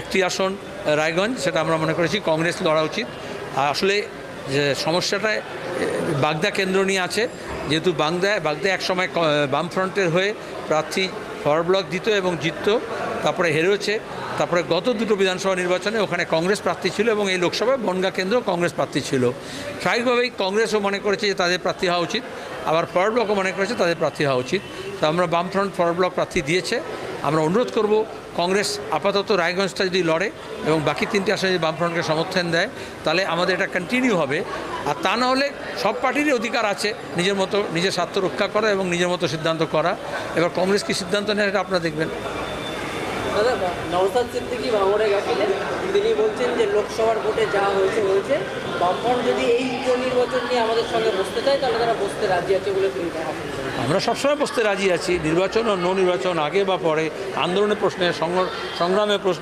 একটি আসন রায়গঞ্জ, সেটা আমরা মনে করেছি কংগ্রেস লড়া উচিত। আসলে যে সমস্যাটা বাগদা কেন্দ্র নিয়ে আছে, যেহেতু বাগদা একসময় বামফ্রন্টের হয়ে প্রার্থী ফরওয়ার্ড ব্লক দিত এবং জিতত, তারপরে হেরেছে। তারপরে গত দুটো বিধানসভা নির্বাচনে ওখানে কংগ্রেস প্রার্থী ছিল এবং এই লোকসভায় বনগাঁ কেন্দ্র কংগ্রেস প্রার্থী ছিল। স্বাভাবিকভাবেই কংগ্রেসও মনে করেছে যে তাদের প্রার্থী হওয়া উচিত, আবার ফরওয়ার্ড ব্লকও মনে করেছে তাদের প্রার্থী হওয়া উচিত। তো আমরা বামফ্রন্ট ফরওয়ার্ড ব্লক প্রার্থী দিয়েছে। আমরা অনুরোধ করব কংগ্রেস আপাতত রায়গঞ্জটা যদি লড়ে এবং বাকি 3টে আসনে যদি বামফ্রন্টকে সমর্থন দেয়, তাহলে আমাদের এটা কন্টিনিউ হবে। আর তা না হলে সব পার্টিরই অধিকার আছে নিজের মতো নিজের স্বার্থ রক্ষা করা এবং নিজের মতো সিদ্ধান্ত করা। এবার কংগ্রেস কী সিদ্ধান্ত নেয় এটা আপনারা দেখবেন। দাদা, নওশাদ সিদ্দিকী ভাঙড়ে গেছিলেন, তিনি বলছেন যে লোকসভার ভোটে যা হয়েছে বামফ্রন্ট যদি এই উপনির্বাচন নিয়ে আমাদের সঙ্গে বসতে চায় তাহলে তারা বসতে রাজি আছে বলে তিনি কথা বলছেন। আমরা সবসময় বসতে রাজি আছি, নির্বাচন ও নো নির্বাচন, আগে বা পরে, আন্দোলনের প্রশ্নে, সংগ্রামের প্রশ্নে।